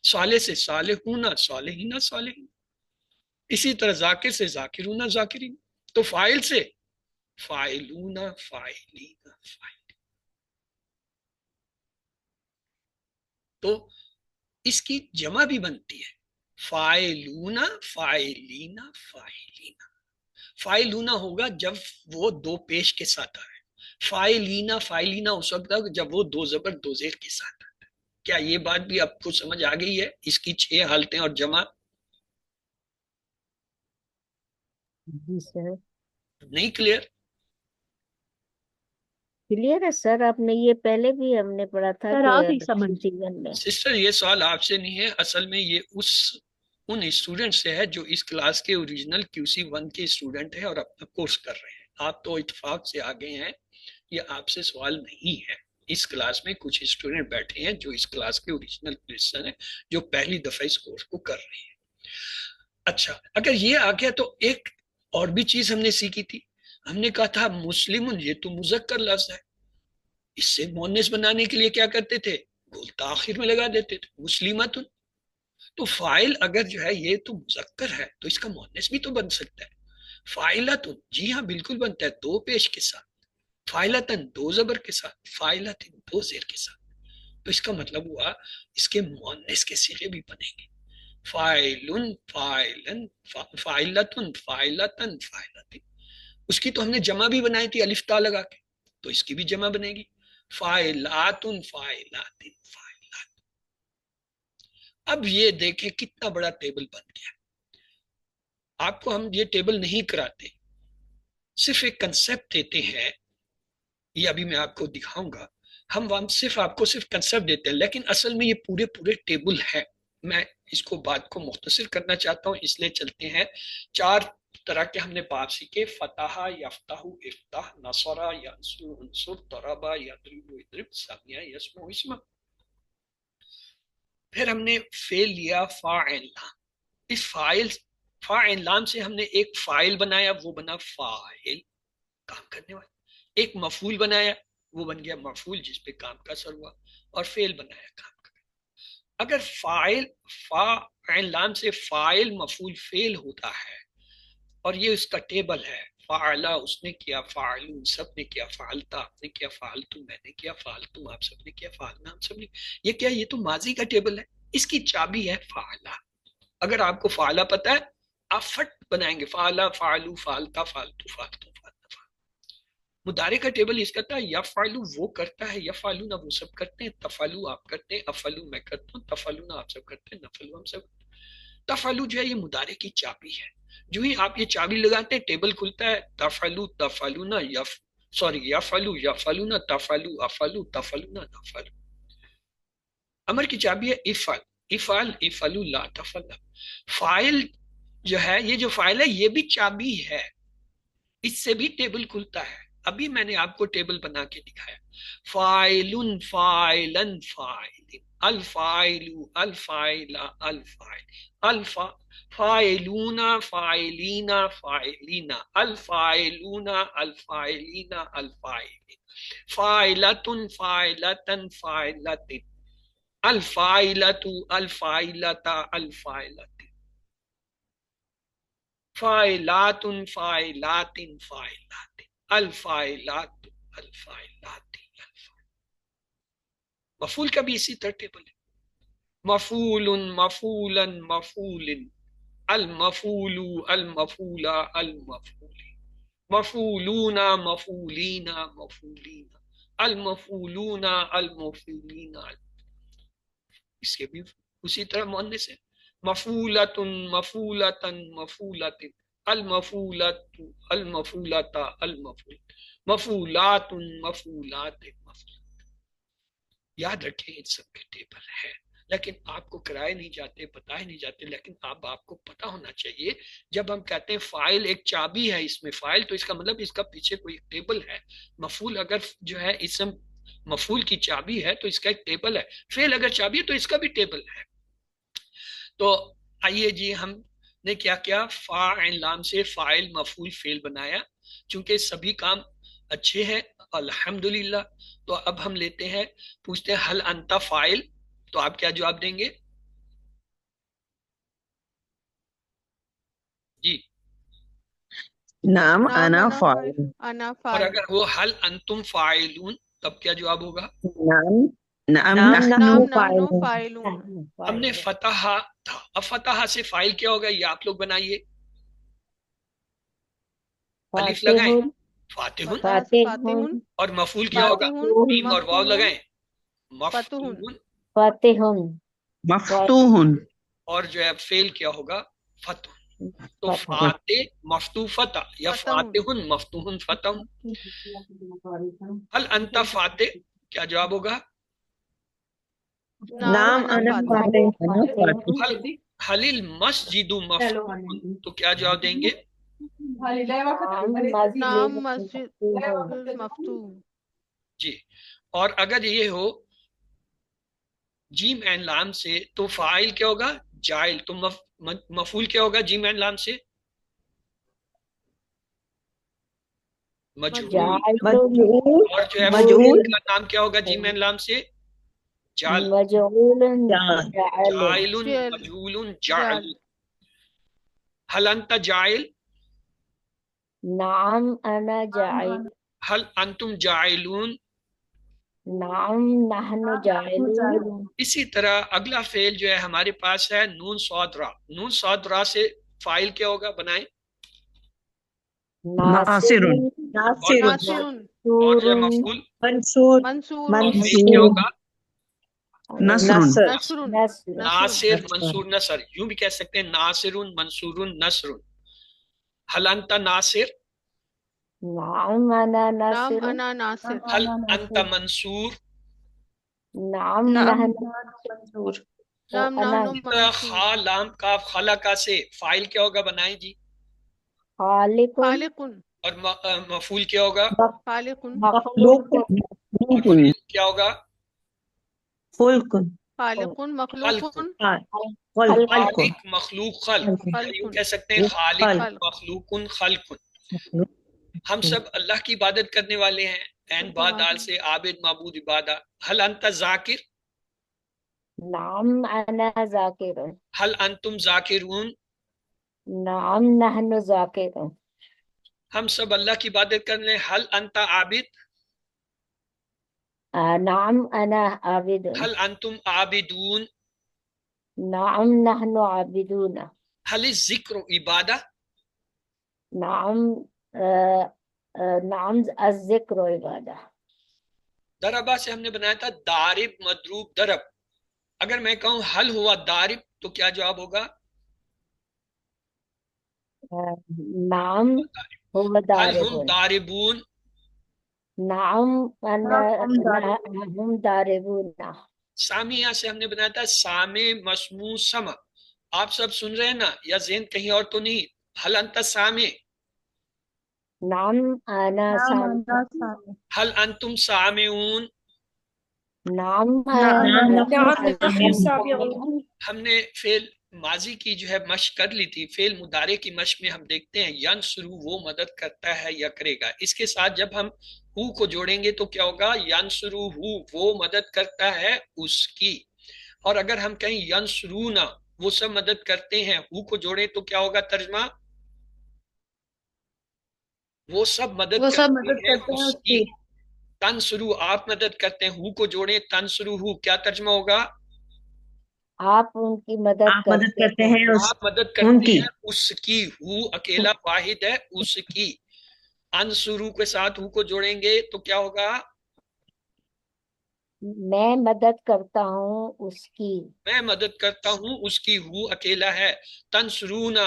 صالح سے صالحون، صالحین، صالحین. اسی طرح ذاکر سے ذاکرون، ذاکرین. تو فاعل سے فاعلون، فاعلین، فاعلین. تو اس کی جمع بھی بنتی ہے فاعلون، فاعلین، فاعلین. فائلونا ہوگا جب وہ دو پیش کے ساتھ آئے. فائلینا اس وقت تک جب وہ دو زبر دو زیر کے ساتھ آئے. کیا یہ بات بھی آپ کو سمجھ آ گئی ہے؟ اس کی 6 حالتیں اور جمع جی سر. نہیں کلیئر؟ کلیئر ہے سر. آپ نے یہ پہلے بھی ہم نے پڑھا تھا سر کہ آ گئی سمجھ. سیزن میں. سسٹر یہ سوال آپ سے نہیں ہے، اصل میں یہ ان اسٹوڈنٹ سے ہے جو اس کلاس کے اوریجنل QC1 کے اسٹوڈنٹ ہیں اور اپنا کورس کر رہے ہیں. آپ تو اتفاق سے آگے ہیں، یہ آپ سے سوال نہیں ہے. اس کلاس میں کچھ اسٹوڈنٹ بیٹھے ہیں جو اس کلاس کے اوریجنل پلیسن ہیں، جو پہلی دفعہ اس کورس کو کر رہے ہیں. اچھا، اگر یہ آ گیا تو ایک اور بھی چیز ہم نے سیکھی تھی. ہم نے کہا تھا مسلم، یہ تو مذکر لفظ ہے، اس سے مؤنث بنانے کے لیے کیا کرتے تھے؟ گول تاخیر میں لگا دیتے تھے. مسلمت، تو فائل اگر جو ہے یہ تو مذکر ہے تو اس کا مؤنث بھی تو بن سکتا ہے. فائلت، جی ہاں بالکل بنتا ہے، دو پیش کے ساتھ. فائلتن دو زبر کے ساتھ، فائلتن دو زیر کے ساتھ. تو اس کا مطلب ہوا اس کے مؤنث کے صیغے بھی بنیں گے. فائلن، فائلن، فائلتن، فائلتن، فائلتن. اس کی تو ہم نے جمع بھی بنائی تھی الف تا لگا کے، تو اس کی بھی جمع بنے گی. فائلاتن، فائلاتن، فائلات. اب یہ دیکھیں کتنا بڑا ٹیبل بن گیا. آپ کو ہم یہ ٹیبل نہیں کراتے، صرف ایک کنسپٹ دیتے ہیں. یہ ابھی میں آپ کو دکھاؤں گا. ہم صرف آپ کو صرف کنسپٹ دیتے ہیں، لیکن اصل میں یہ پورے ٹیبل ہے. میں اس کو بات کو مختصر کرنا چاہتا ہوں، اس لیے چلتے ہیں. 4 طرح کے ہم نے باب سیکھے: فتح، یفتح، افتح، نصر، ینصر، انصر، ضرب، یضرب، یضرب، سمع، یسمع، اسمع. پھر ہم نے فعل لیا فاعل. اس فاعل لام سے ہم نے ایک فاعل بنایا، وہ بنا فاعل، کام کرنے والا. ایک مفعول بنایا، وہ بن گیا مفعول جس پہ کام کا اثر ہوا. اور فعل بنایا، کام کا. اگر فاعل لام سے فاعل مفعول فعل ہوتا ہے اور یہ اس کا ٹیبل ہے: فعلا اس نے کیا، فعلون سب نے کیا، فعلتا آپ نے کیا، فعلتم میں نے کیا، فعلتم آپ سب نے کیا، فعلنا ہم سب نے. یہ کیا؟ یہ تو ماضی کا ٹیبل ہے. اس کی چابی ہے فعلا. اگر آپ کو فعلا پتہ ہے آپ فٹ بنائیں گے: فعلا، فعلو، فعلتا، فعلتو، فعلتم، فعلنا. مضارع کا ٹیبل اس کا تھا: یفعلو وہ کرتا ہے، یفعلون وہ سب کرتے ہیں، تفعلو آپ کرتے ہیں، افعلو میں کرتا ہوں، تفعلون آپ سب کرتے ہیں، نفعلو ہم سب. تفعلو جو ہے یہ مضارع کی چابی ہے. جو ہی آپ یہ چابی لگاتے ہیں ٹیبل کھلتا ہے: تفعلو، تفعلون، یفعلو، یفعلون، تفعلو، افعلو، تفعلون، نفعلو. امر کی چابی ہے افعل، افعل، افعلو، لا تفعل. فاعل جو ہے، یہ جو فاعل ہے یہ بھی چابی ہے، اس سے بھی ٹیبل کھلتا ہے. ابھی میں نے آپ کو ٹیبل بنا کے دکھایا: فاعلن، فاعلن، فاعل، الفاعل، الفاعل، الفاعل، فاعلون، فاعلین، فاعلین، الفاعلون، الفاعلین، الفاعلین، فاعلۃ، فاعلۃ، فاعلۃ، الفاعلۃ، الفاعلۃ، الفاعلۃ، فاعلات، فاعلات، فاعلات، الفاعلات، الفاعلات. مفعول کا بھی اسی ترتیبل ہے: مفعول، مفعولا، مفعول، المفعول، المفعول، المفعول، مفعولون، مفعولین، مفعولین، المفعولون، المفعولین. اس کے بھی اسی طرح مؤنث ہے: مفعولۃ، مفعولۃ، مفعولۃ، المفعولۃ، المفعولۃ، المفعول، مفعولات، مفعولات، مفعول. یاد رکھیں ان سب کے ٹیبل ہے، لیکن آپ کو کرائے نہیں جاتے، بتائے نہیں جاتے. لیکن اب آپ کو پتہ ہونا چاہیے جب ہم کہتے ہیں فائل ایک چابی ہے اس میں فائل، تو اس کا مطلب اس کا پیچھے کوئی ٹیبل ہے. مفعول اگر جو ہے اسم مفعول کی چابی ہے تو اس کا ایک ٹیبل ہے. فعل اگر چابی ہے تو اس کا بھی ٹیبل ہے. تو آئیے جی، ہم نے کیا کیا؟ فاعل لام سے فاعل مفعول فعل بنایا. چونکہ سبھی کام اچھے ہیں الحمدللہ. تو اب ہم لیتے ہیں، پوچھتے ہیں حل انت فاعل، تو آپ کیا جواب دیں گے؟ جی نعم نعم انا انا فاعل. انا اور فاعل. اگر وہ حل انتم فاعلون، تب کیا جواب ہوگا؟ نعم نعم نعم نحن نعم نحن نحن فاعلون. فاعلون. ہم نے فتح تھا، اب فتح سے فاعل کیا ہوگا یہ آپ لوگ بنائیے. الف لگائیں، فاتحون فاتحن، فاتحون اور مفعول کیا ہوگا؟ میم اور واو لگائیں، فتحن، مفتون، فاتحون مفتوح اور جو ہے فعل کیا ہوگا؟ فتح. تو فتح فاتح مفتوح فتح یا فتح، فاتح مفتوح فتح. هل انت فاتح؟ کیا جواب ہوگا؟ نعم نام انا انا فاتح، فاتح انا فاتحون فاتح حل المسجد مفتوح، تو کیا جواب دیں گے؟ نعم مسجد مسجد مفتوح مفتوح، جی. اور اگر یہ ہو جیم این لام سے تو فاعل کیا ہوگا؟ جائل. تو مفعول کیا ہوگا جیم این لام سے؟ مجعول. مجعول اور جو ہے مجعول فعل کا نام کیا ہوگا جیم این لام سے؟ جعل. مجعول جعل. جعل جائل فعل مجعول جعل، جعل. هل انت جائل؟ نعم أنا جاعل هل انتم جاعلون؟ نعم نحن جاعلون اسی طرح اگلا فعل جو ہے ہمارے پاس ہے نون صاد را. نون صاد را سے فاعل کیا ہوگا؟ بنائیں. ناصر اور ناصر، اور جو ہے مفعول منصور منصور، اور فعل کیا ہوگا؟ نصر نصر، نصر ناصر منصور نصر. یوں بھی کہہ سکتے ہیں ناصر منصور نصر. هل انت ناصر؟ نعم أنا نعم ناصر انا ناصر، هل انت منصور؟ نعم نعم نحن منصور نعم أنا نحن اس طرح منصور، خا لام کاف خلقہ سے فاعل کیا ہوگا؟ بنائیں جی. خالق خالق، اور مفعول کیا ہوگا؟ خالق، مخلوق اور فعل کیا ہوگا؟ خلق خالق مخلوق، خلق. خلق خالق مخلوق خلق. یا یوں کہہ سکتے ہیں خالق خلق، مخلوق خلق. ہم سب اللہ کی عبادت کرنے والے ہیں. عین با دال سے عابد معبود عبادہ. هل انت ذاکر؟ نعم أنا ذاكر هل انتم ذاکرون؟ نعم نحن ذاكر ہم سب اللہ کی عبادت کرنے ہیں. هل انت عابد؟ نعم أنا عابد هل انتم عابدون؟ نعم نحن عابدون هل الذکر عبادہ؟ نعم نعم الذکر عبادة دربا سے ہم نے بنایا تھا دارب مضروب درب. اگر میں کہوں حل ہوا دارب تو کیا جواب ہوگا؟ نعم هو حل دارب ہم داربون؟ نعم هم داربون سامیہ سے ہم نے بنایا تھا سامع مسموع سمع. آپ سب سن رہے ہیں نا، یا ذہن کہیں اور تو نہیں؟ حل انت سامع؟ نعم أنا سامع حل انتم سامعون؟ نعم نحن سامعون ہم نے فعل ماضی کی جو ہے مشق کر لی تھی. فعل مضارع کی مشق میں ہم دیکھتے ہیں ینصرو وہ مدد کرتا ہے یا کرے گا. اس کے ساتھ جب ہم ہو کو جوڑیں گے تو کیا ہوگا؟ ینصرو ہو وہ مدد کرتا ہے اس کی. اور اگر ہم کہیں ینصرونا وہ سب مدد کرتے ہیں، ہو کو جوڑیں تو کیا ہوگا ترجمہ؟ وہ سب مدد کرتے ہیں اس کی. تنصرو آپ مدد کرتے ہیں، ہو کو جوڑیں تنصرو ہو، کیا ترجمہ ہوگا؟ آپ ان کی مدد کرتے ہیں آپ مدد کرتے ہیں اس کی. ہو اکیلا واحد ہے، اس کی. انصرو کے ساتھ ہو کو جوڑیں گے تو کیا ہوگا؟ میں مدد کرتا ہوں اس کی میں مدد کرتا ہوں اس کی. ہو اکیلا ہے. تنصرونا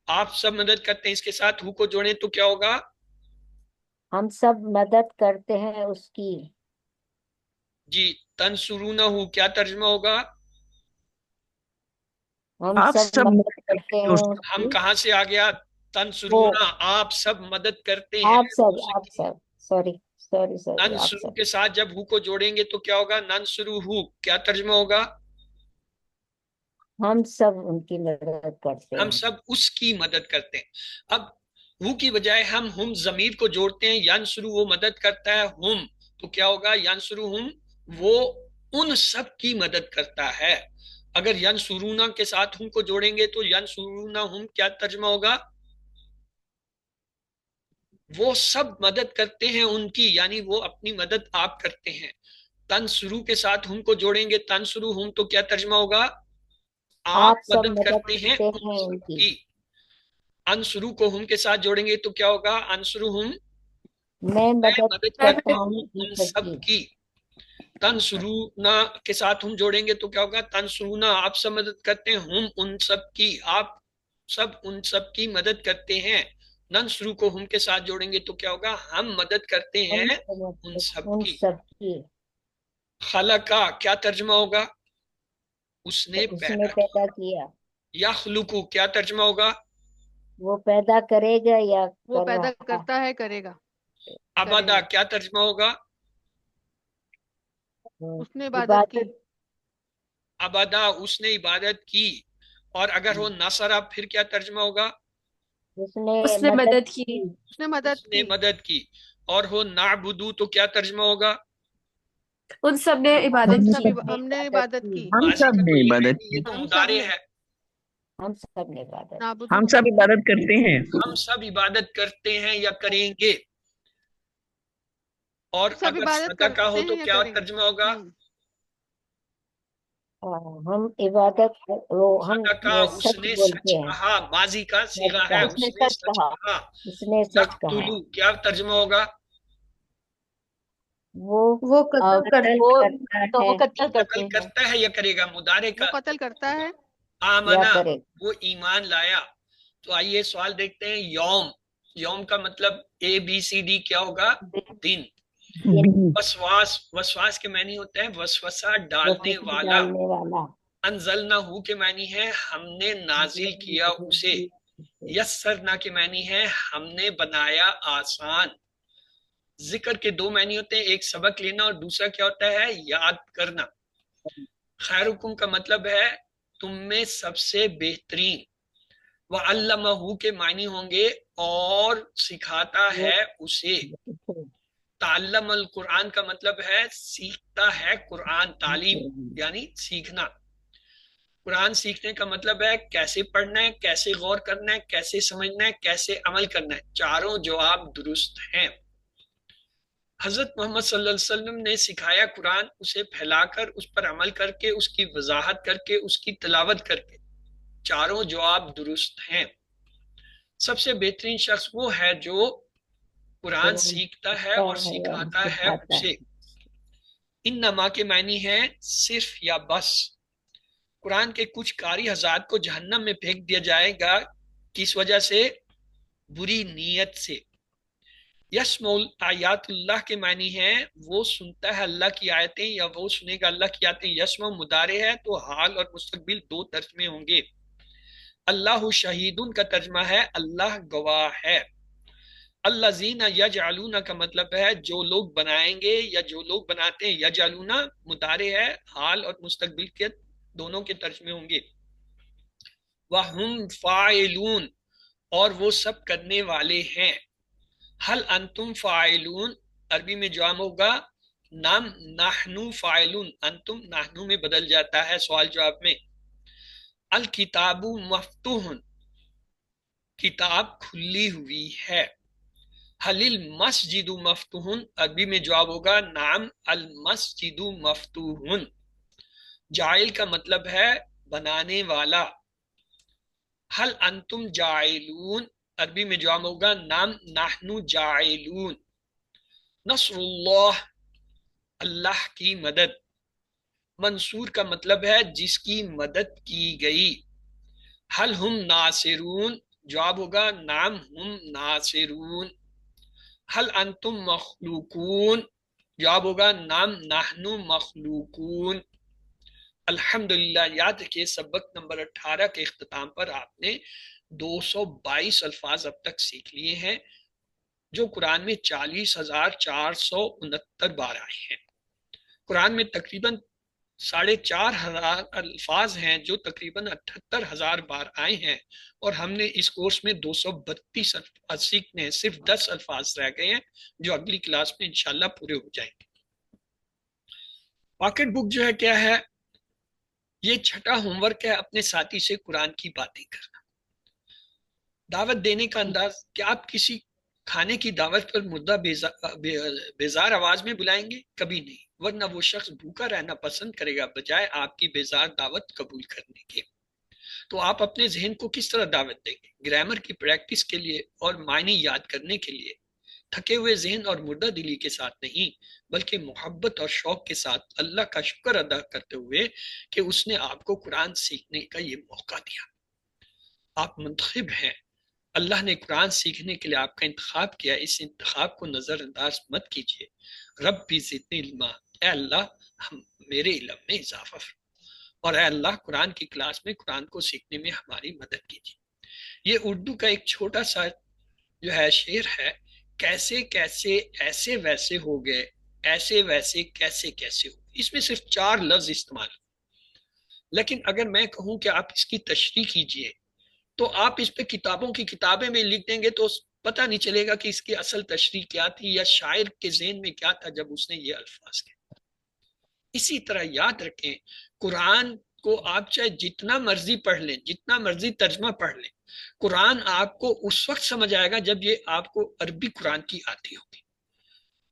آپ سب مدد کرتے ہیں، اس کے ساتھ ہو کو جوڑیں تو کیا ہوگا؟ ہم سب مدد کرتے ہیں اس کی جی. تنصرونا ہو کیا ترجمہ ہوگا؟ ہم آپ سب سب مدد کرتے ہیں اس ہم کی کہاں سے آ گیا؟ تنصرونا آپ سب مدد کرتے ہیں آپ اس کی. سب سوری آپ ننصرو سب کے ساتھ جب ہو کو جوڑیں گے تو کیا ہوگا؟ ننصرو ہو کیا ترجمہ ہوگا؟ ہم سب ان کی مدد کرتے ہم ہیں سب اس کی مدد کرتے ہیں. اب ہو کی بجائے ہم ضمیر کو جوڑتے ہیں. ینصرو وہ مدد کرتا ہے، ہم تو کیا ہوگا؟ ینصرو ہم وہ ان سب کی مدد کرتا ہے. اگر ینصرونا کے ساتھ ہم کو جوڑیں گے تو ینصرونا ہم کیا ترجمہ ہوگا؟ وہ سب مدد کرتے ہیں ان کی، یعنی وہ اپنی مدد آپ کرتے ہیں. تنصرو کے ساتھ ہم کو جوڑیں گے تنصرو ہم تو کیا ترجمہ ہوگا؟ آپ آپ سب مدد کرتے ہیں ان ان کی. انصرو کو ہم کے ساتھ جوڑیں گے تو کیا ہوگا؟ انصرہم، میں میں مدد مدد میں کرتا ہوں ان ان سب سب کی، کی۔ تنصرونا کے ساتھ ہم جوڑیں گے تو کیا ہوگا؟ تنصرونا، آپ سب مدد کرتے ہیں، ہم ان سب کی، آپ سب ان سب کی مدد کرتے ہیں۔ ننصرو کو ہم کے ساتھ جوڑیں گے تو کیا ہوگا؟ ہم مدد کرتے ہم ہیں سب ان سب ان کی۔ سب کی، خلقہ کیا ترجمہ ہوگا؟ اس نے اس نے پیدا کیا۔ پیدا کیا، یخلقو کیا ترجمہ ہوگا؟ وہ پیدا کرے گا یا وہ کر پیدا رہا کرتا ہے، کرے گا، عبادہ کرے کیا ترجمہ ہوگا؟ ہے، اس نے عبادت کی، عبادہ اس نے عبادت کی۔ اور اگر ہو نصرہ پھر کیا ترجمہ ہوگا؟ اس نے اس نے مدد مدد کی، کی، اس نے مدد اس نے کی، مدد کی۔ اور ہو نعبدو تو کیا ترجمہ ہوگا؟ ان سب نے عبادت ہم کی، سب ہم نے عبادت کی، ہم ماضی سب کا نے تو یہ ہے عبادت نہیں، کی، یہ تو ہم سب مضارع نے، ہے۔ ہم سب نے عبادت، نعبدو ہم سب عبادت کرتے ہیں۔ ہم سب عبادت کرتے ہیں یا کریں گے۔ اور سب اگر عبادت صدقہ ہو کرتے تو ہیں یا کیا کریں گے۔ ترجمہ ہوگا؟ ہم عبادت وہ ہم صدقہ اس سچ نے سچ بولتے ہیں، کہا، ماضی کا سچ صیغہ ہے، کہا، اس نے سچ کہا۔ اس نے سچ کہا، یقتلو کیا ترجمہ ہوگا؟ وہ قتل قتل کرتا کرتا وہ ہے قتل کرتے قتل ہیں، کرتا ہے یا کرے گا؟ مضارع وہ کا قتل کرتا ہے، یا آمنا، کرے وہ ایمان لایا۔ تو آئیے سوال دیکھتے ہیں۔ یوم، یوم کا مطلب ABCD کیا ہوگا؟ دن۔ دن، وسواس، وسواس کے معنی ہوتے ہیں وسوسہ ڈالنے وسوسہ والا۔ ڈالنے والا، انزلنا ہو کے معنی ہے ہم نے نازل کیا اسے۔ یسرنا کے معنی ہے ہم نے بنایا آسان۔ ذکر کے دو معنی ہوتے ہیں، ایک سبق لینا اور دوسرا کیا ہوتا ہے؟ یاد کرنا۔ خیرکم کا مطلب ہے تم میں سب سے بہترین۔ وعلمہ کے معنی ہوں گے اور سکھاتا ہے اسے۔ تعلم القرآن کا مطلب ہے سیکھتا ہے قرآن، تعلیم یعنی سیکھنا۔ قرآن سیکھنے کا مطلب ہے کیسے پڑھنا ہے، کیسے غور کرنا ہے، کیسے سمجھنا ہے، کیسے عمل کرنا ہے۔ چاروں جواب درست ہیں۔ حضرت محمد صلی اللہ علیہ وسلم نے سکھایا قرآن، اسے پھیلا کر، اس پر عمل کر کے، اس کی وضاحت کر کے، اس کی تلاوت کر کے۔ چاروں جواب درست ہیں۔ سب سے بہترین شخص وہ ہے جو قرآن سیکھتا ہے اور سکھاتا ہے اسے۔ انما کے معنی ہے صرف یا بس۔ قرآن کے کچھ قاری حضرات کو جہنم میں پھینک دیا جائے گا، کس وجہ سے؟ بری نیت سے۔ یسمع آیات اللہ کے معنی ہے وہ سنتا ہے اللہ کی آیتیں یا وہ سنے گا اللہ کی آیتیں۔ یسمع مضارع ہے تو حال اور مستقبل دو ترجمے ہوں گے۔ اللہ شہیدون کا ترجمہ ہے اللہ گواہ ہے۔ الذین یجعلون کا مطلب ہے جو لوگ بنائیں گے یا جو لوگ بناتے ہیں۔ یجعلون مضارع ہے، حال اور مستقبل کے دونوں کے ترجمے ہوں گے۔ وَهُمْ فَاعِلُونَ اور وہ سب کرنے والے ہیں۔ حل انتم فاعلون عربی میں جواب ہوگا نام نحنو فاعلون، انتم نحنو میں بدل جاتا ہے سوال جواب میں۔ الکتاب مفتوح کتاب کھلی ہوئی ہے۔ حل المسجد مفتوح عربی میں جواب ہوگا نعم المسجد مفتوح۔ جاعل کا مطلب ہے بنانے والا۔ حل انتم جاعلون عربی میں جواب ہوگا نعم نحن جاعلون۔ نصر اللہ اللہ کی مدد۔ منصور کا مطلب ہے جس کی مدد کی گئی۔ حل ہم ناصرون جواب ہوگا نعم ہم ناصرون۔ حل انتم مخلوقون جواب ہوگا نعم نحن مخلوقون۔ الحمدللہ، یاد رکھیے سبق نمبر 18 کے اختتام پر آپ نے 222 الفاظ اب تک سیکھ لیے ہیں جو قرآن میں 40,469 بار آئے ہیں۔ قرآن میں تقریباً 4,500 الفاظ ہیں جو تقریباً 78,000 بار آئے ہیں، اور ہم نے اس کورس میں 232 الفاظ سیکھنے ہیں، صرف 10 الفاظ رہ گئے ہیں جو اگلی کلاس میں انشاءاللہ پورے ہو جائیں گے۔ پاکٹ بک جو ہے کیا ہے؟ یہ چھٹا ہوم ورک ہے اپنے ساتھی سے قرآن کی باتیں کرنا۔ دعوت دینے کا انداز کہ آپ کسی کھانے کی دعوت پر مردہ بیزار آواز میں بلائیں گے؟ کبھی نہیں، ورنہ وہ شخص بھوکا رہنا پسند کرے گا بجائے آپ کی بیزار دعوت قبول کرنے کے۔ تو آپ اپنے ذہن کو کس طرح دعوت دیں گے؟ گرامر کی پریکٹس کے لیے اور معنی یاد کرنے کے لیے تھکے ہوئے ذہن اور مردہ دلی کے ساتھ نہیں، بلکہ محبت اور شوق کے ساتھ اللہ کا شکر ادا کرتے ہوئے کہ اس نے آپ کو قرآن سیکھنے کا یہ موقع دیا۔ آپ منتخب ہیں، اللہ نے قرآن سیکھنے کے لیے آپ کا انتخاب کیا، اس انتخاب کو نظر انداز مت کیجیے۔ رب بھی زدنی علما، اے اللہ میرے علم میں اضافہ فرما، اور اے اللہ قرآن کی کلاس میں قرآن کو سیکھنے میں ہماری مدد کیجیے۔ یہ اردو کا ایک چھوٹا سا جو ہے شعر ہے، کیسے کیسے ایسے ویسے ہو گئے، ایسے ویسے کیسے کیسے ہو گئے، اس میں صرف 4 لفظ استعمال، لیکن اگر میں کہوں کہ آپ اس کی تشریح کیجئے تو آپ اس پہ کتابوں کی کتابیں میں لکھ دیں گے تو پتہ نہیں چلے گا کہ اس کی اصل تشریح کیا تھی یا شاعر کے ذہن میں کیا تھا جب اس نے یہ الفاظ کہے۔ اسی طرح یاد رکھیں، قرآن کو آپ چاہے جتنا مرضی پڑھ لیں، جتنا مرضی ترجمہ پڑھ لیں، قرآن آپ کو اس وقت سمجھ آئے گا جب یہ آپ کو عربی قرآن کی آتی ہوگی،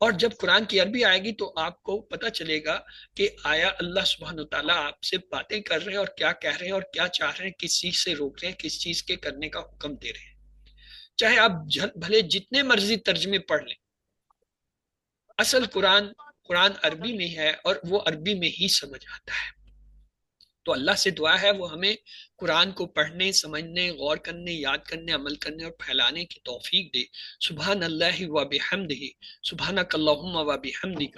اور جب قرآن کی عربی آئے گی تو آپ کو پتہ چلے گا کہ آیا اللہ سبحانہ وتعالیٰ آپ سے باتیں کر رہے ہیں اور کیا کہہ رہے ہیں اور کیا چاہ رہے ہیں، کس چیز سے روک رہے ہیں، کس چیز کے کرنے کا حکم دے رہے ہیں۔ چاہے آپ بھلے جتنے مرضی ترجمے پڑھ لیں، اصل قرآن عربی میں ہے اور وہ عربی میں ہی سمجھ آتا ہے۔ تو اللہ سے دعا ہے وہ ہمیں قرآن کو پڑھنے، سمجھنے، غور کرنے، یاد کرنے، عمل کرنے اور پھیلانے کی توفیق دے۔ سبحان اللہ و بحمدہ، سبحانک اللہم و بحمدک،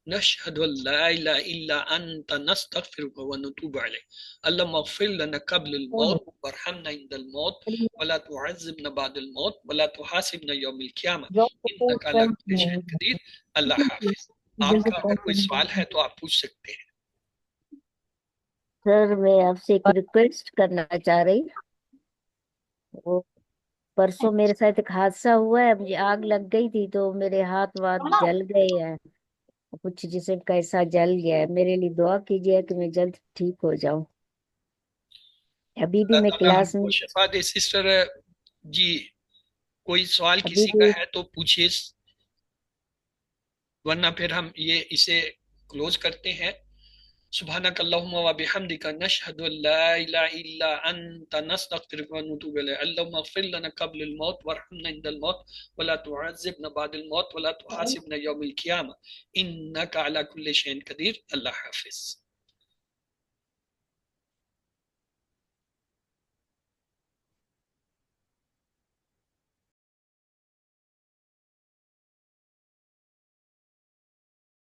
نشہد ان لا الہ الا انت، نستغفرک و نتوب الیک۔ اللہم اغفر لنا قبل الموت وارحمنا عند الموت ولا تعذبنا بعد الموت ولا تحاسبنا یوم القیامہ انک علی کل شیء قدیر۔ اللہ حافظ۔ آپ کا اگر کوئی سوال ہے تو آپ پوچھ سکتے ہیں۔ سر میں آپ سے ایک ریکویسٹ کرنا چاہ رہی، وہ پرسوں میرے ساتھ ایک حادثہ ہوا ہے، مجھے آگ لگ گئی تھی تو میرے ہاتھ واتھ جل گئے ہیں، کچھ جسم کا حصہ جل گیا ہے، میرے لیے دعا کیجیے کہ میں جلد ٹھیک ہو جاؤں۔ ابھی بھی میں اللہ کلاس ہم میں کو شفا دے۔ سسٹر جی کوئی سوال ابھی کسی بھی کا ہے تو پوچھیے، ورنہ پھر ہم اسے کلوز کرتے ہیں۔ سبحانک اللہم و بحمدک، نشہد ان لا الہ الا انت، نستغفرک و نتوب الیک۔ اللہم اغفر لنا قبل الموت وارحمنا عند الموت ولا تعذبنا بعد الموت ولا تحاسبنا یوم القیامہ انک علی کل شیء قدیر۔ اللہ حافظ۔